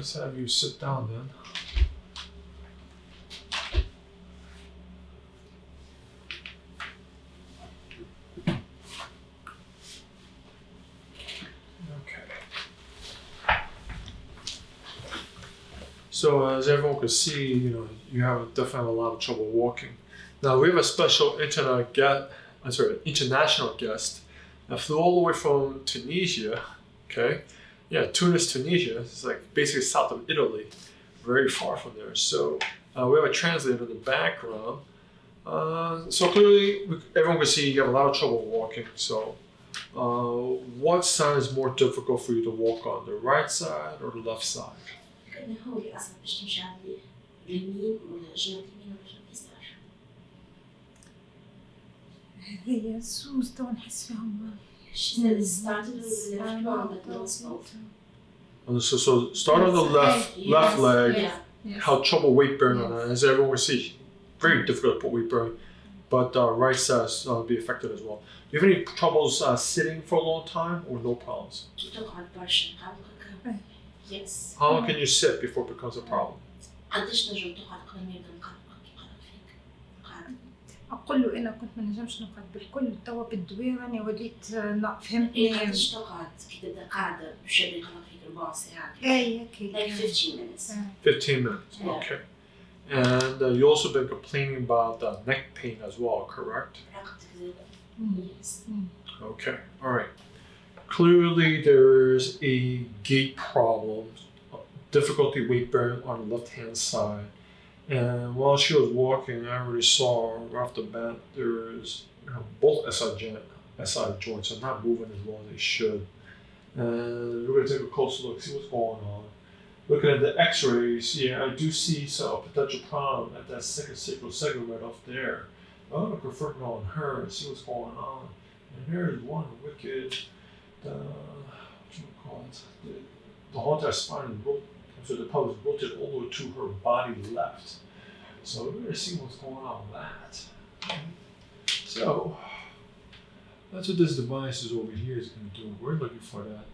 Let's have you sit down then. So as everyone can see, you definitely have a lot of trouble walking. Now we have a special international guest that flew all the way from Tunisia. Okay, yeah, Tunis, Tunisia. It's like basically south of Italy, very far from there. So we have a translator in the background. So clearly, everyone can see you have a lot of trouble walking. So what side is more difficult for you to walk on, the right side or the left side? كأنه هو اللي أصلا باش تمشي على اليمين ولا جهة اليمين ولا جهة اليسار. هذه سوس تو نحس فيهم. She said it started with the left one but no both. So start on the left leg. Yes. How trouble weight bearing on that, as everyone will see, very difficult to put weight bearing, but right side will be affected as well. Do you have any troubles sitting for a long time or no problems? Yes. How long can you sit before it becomes a problem? قديش نجم تقعد قبل ما يبدا مقرب كي قرب فيك؟ قاعد. أقول له أنا كنت ما نجمش نقعد بالكل توا بالدوير راني وليت فهمتني. قديش تقعد كي تبدا قاعدة باش يبدا يقرب فيك ربع ساعة. أي هيك. Like 15 minutes. 15 minutes, Yeah. okay. And you also been complaining about neck pain as well, correct? رقبتك زادة. Yes. Okay, all right. Clearly there's a gait problem, difficulty weight bearing on the left-hand side. And while she was walking, I already saw right off the bat there's both SI joints are not moving as well as they should. And we're going to take a closer look, see what's going on. Looking at the x-rays, yeah, I do see some potential problem at that second sacral segment right off there. I'm going to confirm it on her and see what's going on. And here's one wicked, the whole entire spine so the pelvis rotated all the way to her body left. So we're going to see what's going on with that. So that's what this device is over here is going to do. We're looking for that.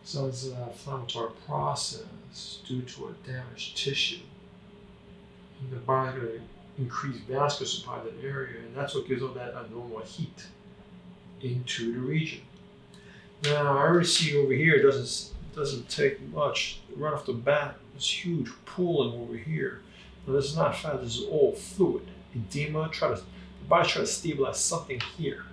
So it's an inflammatory process due to a damaged tissue. And the body's going to increase vascular supply to that area, and that's what gives all that abnormal heat into the region. Now I already see over here it doesn't take much. Right off the bat, this huge pooling over here. Now this is not fat, this is all fluid. Edema, the body tries to stabilize something here.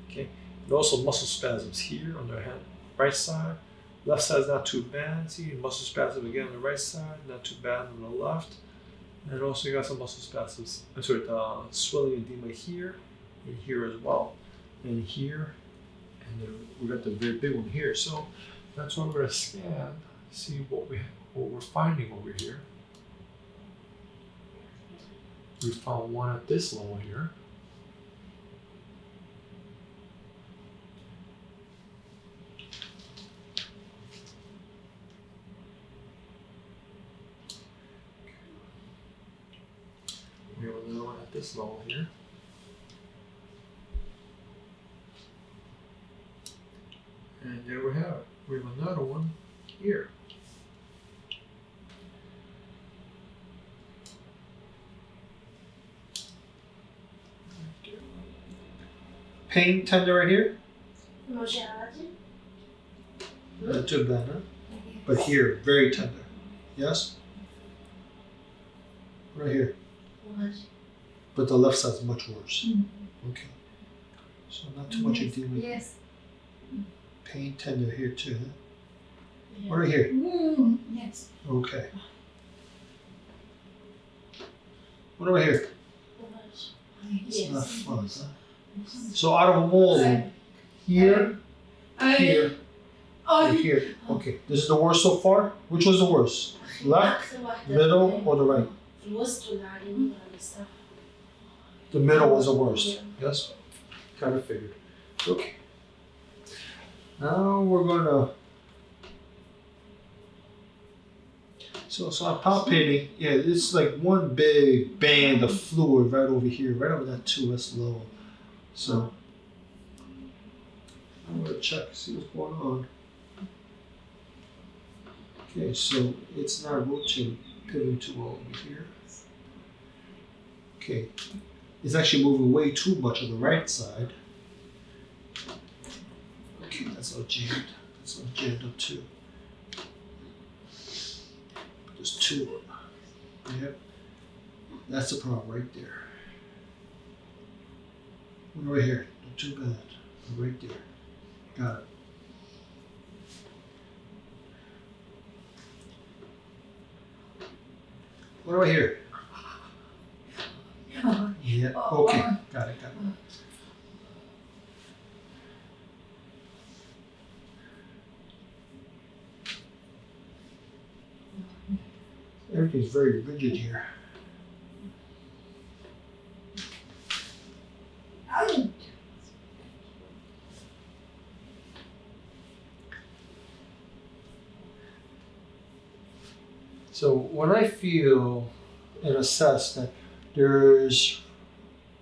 Okay. And also muscle spasms here on the head, right side. Left side is not too bad. See, muscle spasm again on the right side, not too bad on the left. And also you got some muscle spasms, swelling edema here and here as well. And here, and then we got the very big one here. So that's why we're going to scan, see what we're finding over here. We found one at this level here. We have another one at this level here. And there we have it. We have another one here. Pain tender right here? Not too bad, huh? But here, very tender. Yes? Right here. But the left side is much worse. Mm-hmm. Okay. So not too much edema. Yes. Pain tender here too, huh? Yeah. Right here. Yes. Okay. What over here? It's not fun, huh? So out of them all, here, here, and here. Okay. This is the worst so far? Which was the worst? Left, middle, or the right? The middle was the worst. Yes? Kind of figured. Okay. Now we're gonna. So I'm palpating. Yeah, it's like one big band of fluid right over here, right over that 2S low. So I'm gonna check, see what's going on. Okay, so it's not rotating, pivoting too well over here. Okay, it's actually moving way too much on the right side. Okay, that's all jammed. That's all jammed up too. There's two. Yep. That's the problem right there. One right here. Not too bad. Right there. Got it. One right here. Yeah. Okay. Got it. Everything's very rigid here. So when I feel and assess that there's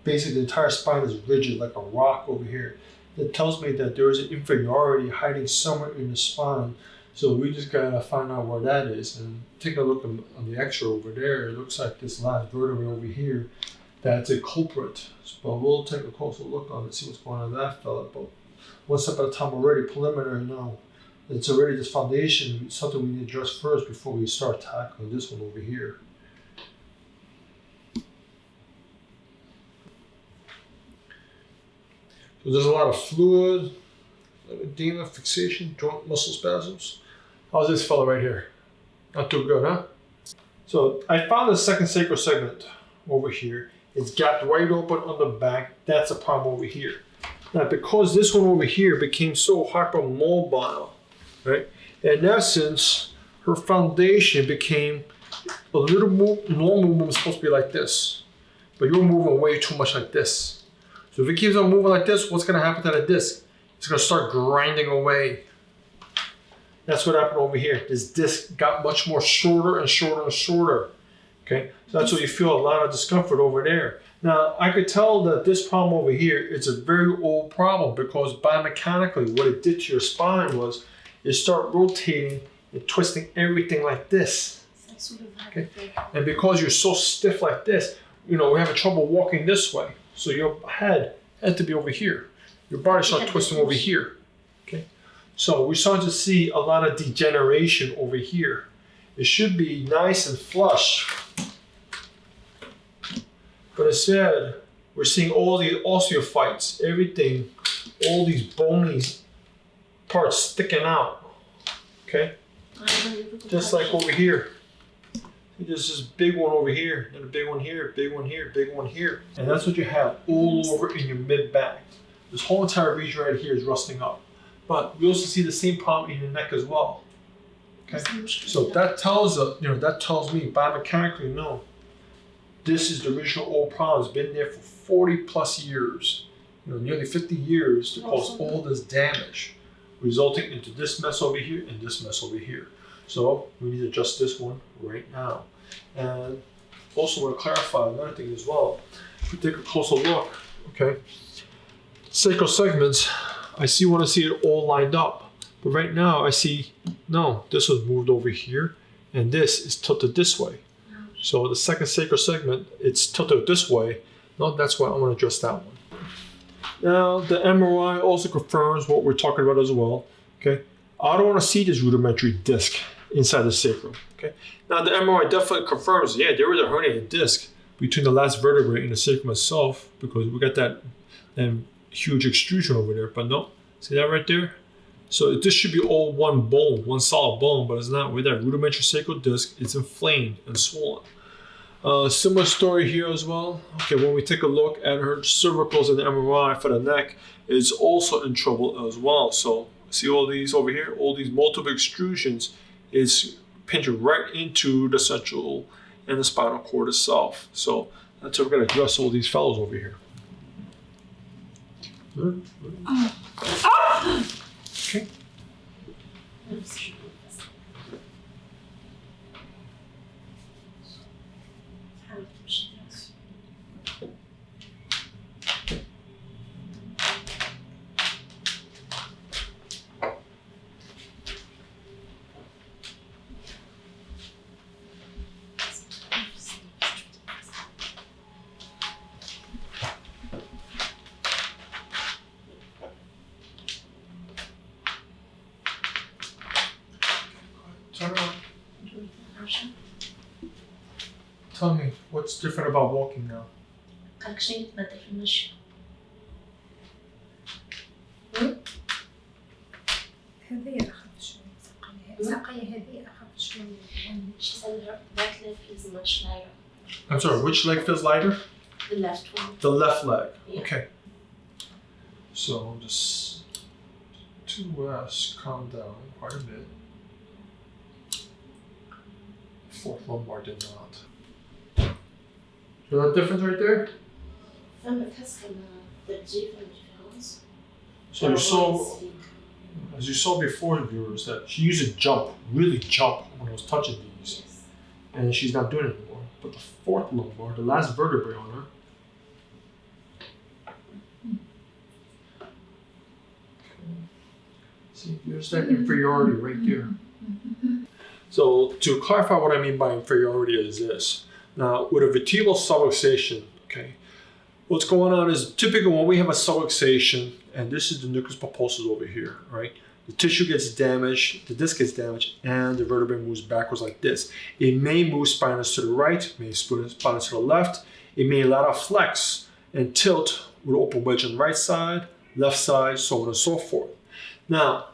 basically the entire spine is rigid like a rock over here, it tells me that there is an inferiority hiding somewhere in the spine. So we just gotta find out where that is and take a look on the X-ray over there. It looks like this last vertebrae over here, that's a culprit. But we'll take a closer look on it, see what's going on with that fella. But one step at a time already, preliminary now. It's already this foundation, something we need to address first before we start tackling this one over here. So there's a lot of fluid, edema, fixation, joint muscle spasms. How's this fella right here? Not too good, huh? So I found the second sacral segment over here. It's gapped right open on the back. That's a problem over here. Now, because this one over here became so hypermobile, right? In essence, her foundation became a little more, normal movement was supposed to be like this, but you're moving way too much like this. So if it keeps on moving like this, what's gonna happen to the disc? It's gonna start grinding away. That's what happened over here. This disc got much more shorter and shorter and shorter. Okay, so that's why you feel a lot of discomfort over there. Now, I could tell that this problem over here is a very old problem because biomechanically what it did to your spine was it started rotating and twisting everything like this. Okay, and because you're so stiff like this, you know, we're having trouble walking this way. So your head had to be over here. Your body started twisting over here. Okay, so we started to see a lot of degeneration over here. It should be nice and flush. But instead, we're seeing all the osteophytes, everything, all these bony parts sticking out, okay? Just like over here. There's this big one over here, and a big one here, big one here, big one here. And that's what you have all over in your mid-back. This whole entire region right here is rusting up. But we also see the same problem in your neck as well. Okay? So that tells us, that tells me biomechanically, no. This is the original old problem. It's been there for 40 plus years, nearly 50 years to cause all this damage, resulting into this mess over here and this mess over here. So we need to adjust this one right now. And also want to clarify another thing as well. If we take a closer look, okay, sacral segments, want to see it all lined up. But right now I see, no, this was moved over here and this is tilted this way. So the second sacral segment, it's tilted this way. No, that's why I want to address that one. Now, the MRI also confirms what we're talking about as well. Okay, I don't want to see this rudimentary disc inside the sacrum. Okay, now the MRI definitely confirms, yeah, there is a herniated disc between the last vertebrae and the sacrum itself because we got that huge extrusion over there. But no, see that right there? So this should be all one bone, one solid bone, but it's not. With that rudimentary sacral disc, it's inflamed and swollen. Similar story here as well. Okay, when we take a look at her cervicals and the MRI for the neck, it's also in trouble as well. So see all these over here, all these multiple extrusions is pinching right into the central and the spinal cord itself. So that's how we're going to address all these fellows over here. Okay. tell me, what's different about walking now? قالك شنو يتبدل في المشي؟ هذه أخف شوي ساقية هذه أخف شوي. She said her right leg is much lighter. I'm sorry, which leg feels lighter? The left one. The left leg. Yeah. Okay. So just 2S, calm down quite a bit. Fourth lumbar did not. Feel that difference right there? فما تحس كما تجي فما difference. So you saw, as you saw before, viewers, that she used to jump, really jump when I was touching these, Yes. and she's not doing it anymore. But the fourth lumbar, the last vertebrae on her. See, there's that inferiority right there. So to clarify what I mean by inferiority is this. Now, with a vertebral subluxation, okay, what's going on is typically when we have a subluxation, and this is the nucleus pulposus over here, right? The tissue gets damaged, the disc gets damaged, and the vertebrae moves backwards like this. It may move spinous to the right, may spinous to the left. It may lateral flex and tilt with open wedge on the right side, left side, so on and so forth. Now,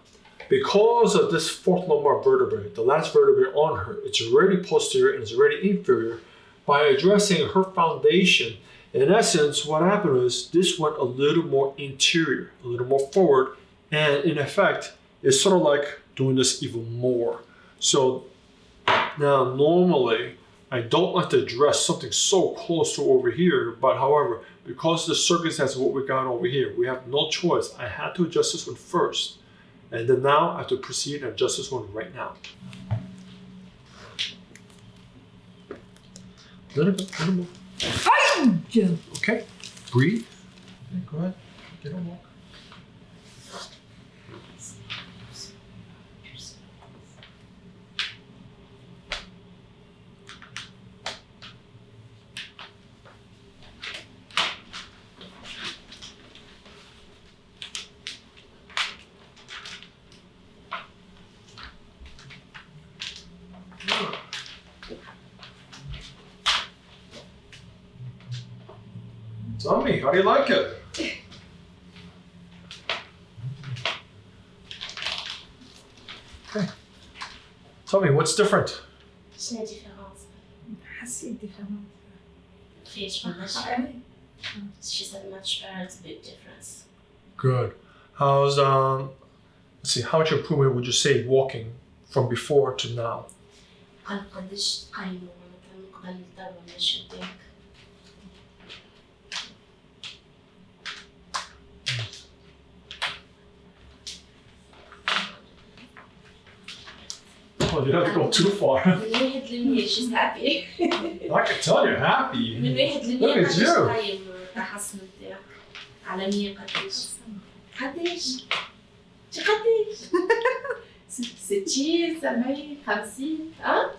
because of this fourth lumbar vertebrae, the last vertebrae on her, it's already posterior and it's already inferior. By addressing her foundation, in essence, what happened was this went a little more interior, a little more forward, and in effect, it's sort of like doing this even more. So now, normally, I don't like to address something so close to over here, but however, because the circus has what we got over here, we have no choice. I had to adjust this one first. And then now I have to proceed and adjust this one right now. Little more. Okay, breathe. Okay, go ahead. Get on walk. Tell me, how do you like it? Okay. Tell me, what's different? شنو difference؟ حسيت ديفيرونس. فيش في المشي؟ She said much better. It's a big difference. Good. How's let's see, how much improvement would you say walking from before to now? قديش تقيموا مثلا قبل توا مشي قدامك؟ Oh, you have to go too far. من واحد ل100 she's happy. I can tell you're happy. من واحد ل100 Look at قديش you. تقيم التحسن بتاعك؟ على 100 قديش؟ قديش؟ شو قديش؟ 60 70 50 ها؟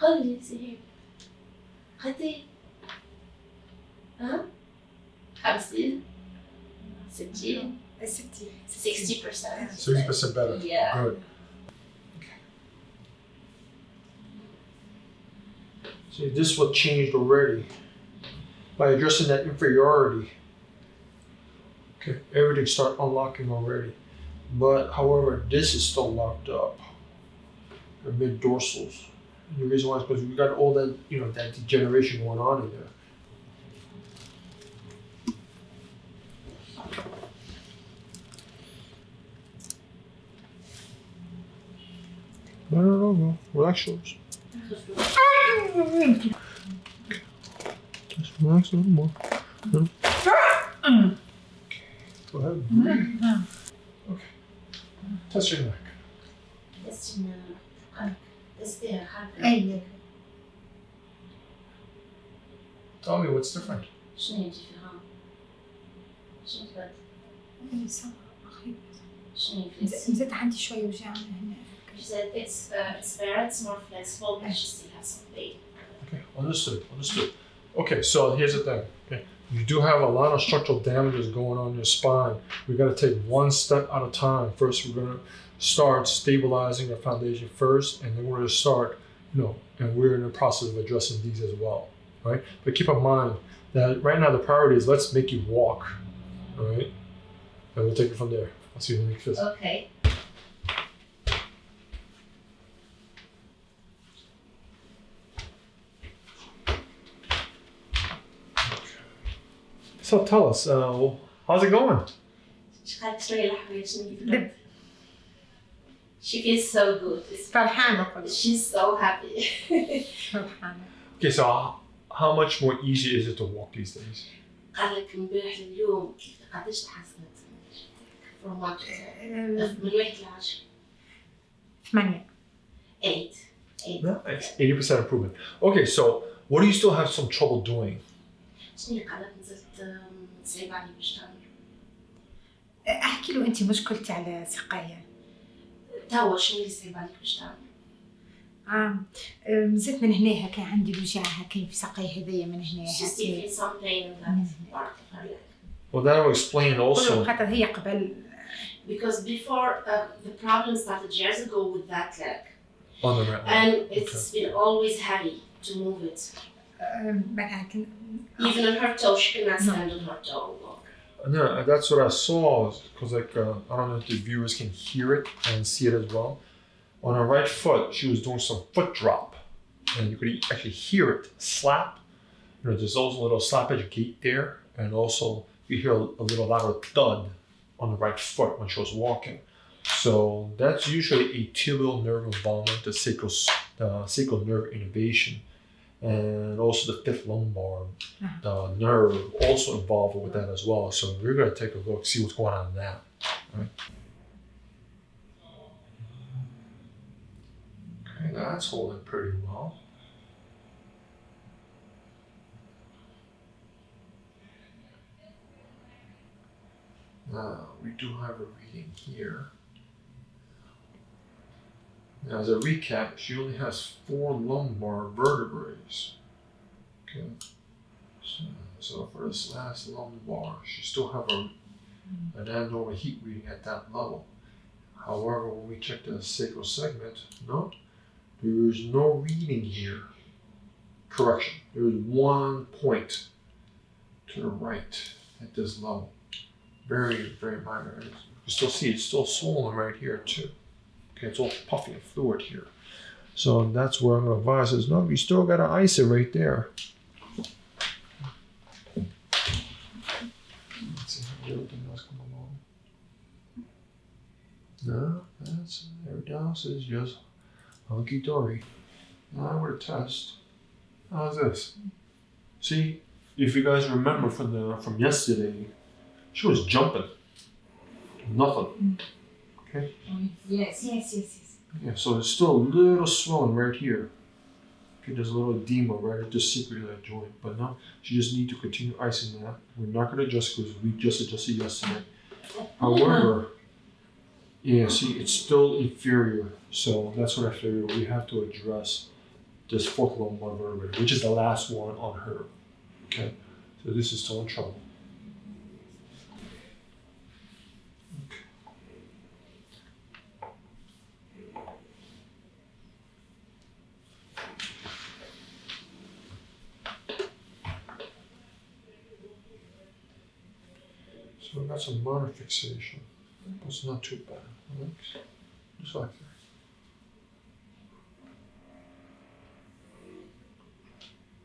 قل لي سهيل قديش؟ ها؟ 50 60 60%. 60% better. Yeah. Good. See, this is what changed already. By addressing that inferiority, okay, everything start unlocking already. But however, this is still locked up. The mid dorsals. And the reason why is because we got all that, that degeneration going on in there. No. Relax shoulders. Just relax a little more. Okay. Go ahead. Breathe. Okay. Touch your neck. That's there. أي. Tell me what's different. شنو هي different؟ شنو تبدل؟ شنو هي flexible? زاد عندي شوية وجع هنا. She said it's better, it's more flexible, but she still has some pain. Okay, understood. Okay, so here's the thing. Okay, you do have a lot of structural damages going on in your spine. We got to take one step at a time. First, we're going to start stabilizing the foundation first, and then we're going to start No, and we're in the process of addressing these as well, right? But keep in mind that right now the priority is let's make you walk, all right? And we'll take it from there. I'll see you in the next visit. Okay. So tell us, how's it going? She feels so good. فرحانة كلها. She's so happy. فرحانة. Okay, so how much more easy is it to walk these days? قال لك امبارح لليوم قديش تحسنت؟ From 1 to 10. من 1 ل 10. 8. 8. Nice. 80% improvement. Okay, so what do you still have some trouble doing? شنو اللي قالت نزلت صعيب علي باش تعمل؟ احكي له انت مشكلتي على سقايا. توا شنو اللي صعيب عليك باش تعمل؟ نزلت من هنا هكا عندي الوجع هكا في ساقي هذيا من هنا She still هكا. feels some pain in that part of her leg. Well, that will explain also. خاطر هي قبل. Because before the problem started years ago with that leg. On the right leg. And it's been always heavy to move it. Even on her toe, she cannot stand on her toe. No, that's what I saw. Because I don't know if the viewers can hear it and see it as well. On her right foot, she was doing some foot drop, and you could actually hear it slap. There's also a little slappage gait there, and also you hear a little louder thud on the right foot when she was walking. So that's usually a tibial nerve involvement, the sacral nerve innervation, and also the fifth lumbar the nerve also involved with that as well. So we're going to take a look, see what's going on in that. Right? Okay, that's holding pretty well. Now, we do have a reading here. Now, as a recap, she only has 4 lumbar vertebrae. Okay. So for this last lumbar, she still have an abnormal heat reading at that level. However, when we check the sacral segment, no, there is no reading here. Correction, there is 1 point to the right at this level. Very, very minor. And you still see it's still swollen right here too. Okay, it's all puffy and fluid here. So that's where I'm going to advise is, no, you still got to ice it right there. Let's see how everything else come along. No, everything else is just hunky-dory. Now we're to test. How's this? See, if you guys remember from yesterday, she was jumping. Nothing. Okay? Yes. Yeah, so there's still a little swelling right here. Okay, there's a little edema right at the secret of that joint. But now, you just need to continue icing that. We're not going to adjust because we just adjusted yesterday. However, yeah, see, it's still inferior. So that's what I figured. We have to address this 4th lumbar vertebrae, which is the last one on her. Okay? So this is still in trouble. So we got some minor fixation. It's not too bad. Just like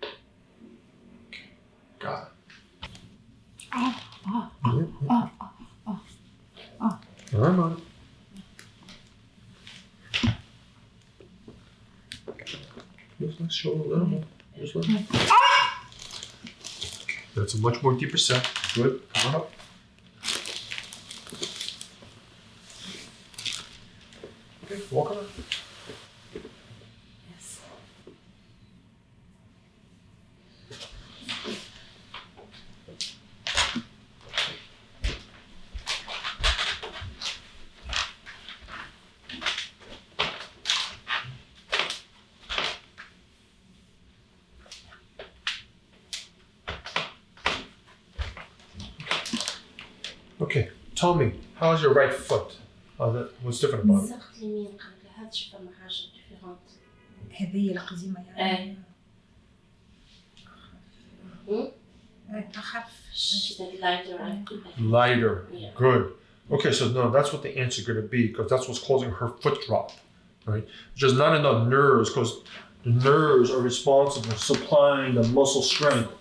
that. Okay. Got it. I'm on it. Just let's show a little more. Just let me. That's a much more deeper set. Good. Come on up. Okay, walk on. Yes. Okay, tell me, how's your right foot? What's different about it? سقط اليمين قبل هذا شوف فما حاجة different. هذه القزيمة يعني أخف. She said lighter and Lighter. Yeah. Good. Okay, so no, that's what the answer is going to be because that's what's causing her foot drop, right? Just not enough nerves because the nerves are responsible for supplying the muscle strength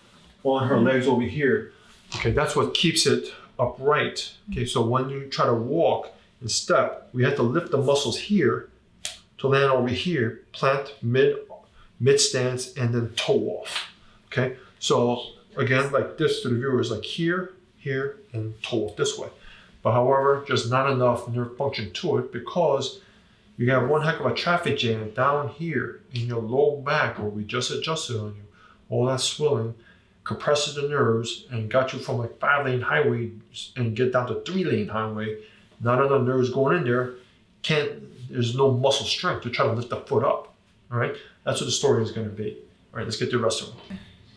on her legs over here. Okay, that's what keeps it upright. Okay, so when you try to walk and step, we have to lift the muscles here to land over here, plant mid stance, and then toe off. Okay, so again, like this to the viewers, like here, and toe off this way. But however, just not enough nerve function to it because you have one heck of a traffic jam down here in your low back where we just adjusted on you. All that swelling compresses the nerves and got you from like 5-lane highway and get down to 3-lane highway. Not enough nerves going in there. There's no muscle strength to try to lift the foot up. All right, that's what the story is going to be. All right, let's get the rest of them.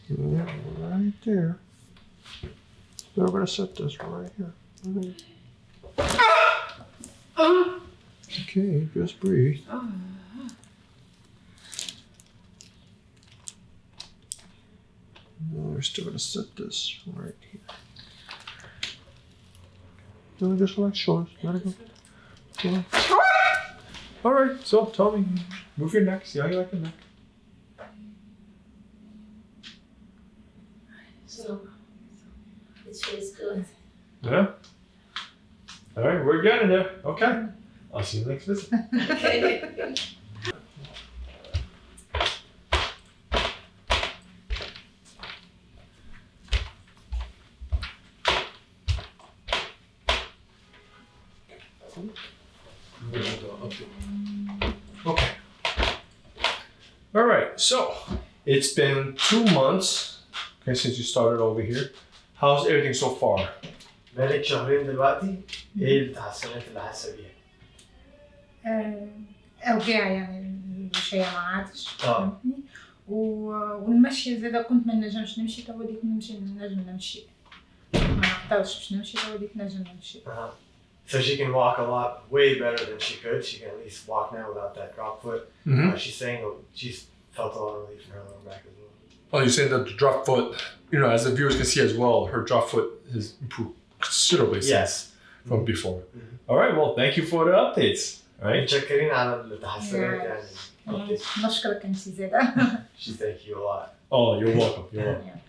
Yeah, right there. So we're going to set this right here. Okay, just breathe. We're still going to set this right here. No, just relax, shoulders. Let it go. All right, so tell me, move your neck. See how you like your neck. So it feels good. Yeah? All right, we're getting there. Okay. I'll see you next visit. Okay. Okay. All right, so it's been 2 months, okay, since you started over here. How's everything so far? بقالك شهرين دلوقتي ايه التحسنات اللي حاسه بيها؟ أوجاع يعني المشي ما عادش فهمتني والمشي زادا كنت ما نجمش نمشي تو وليت نجم نمشي ما نقدرش باش نمشي تو وليت نجم نمشي. So she can walk a lot way better than she could. She can at least walk now without that drop foot. She's saying she's felt a lot of relief in her lower back as well. Oh, you're saying that the drop foot, you know, as the viewers can see as well, her drop foot has improved considerably from before. All right, well, thank you for the updates. All right. متشكرين على التحسنات يعني. نشكرك أنت زادا. She thank you a lot. Oh, you're welcome. You're welcome.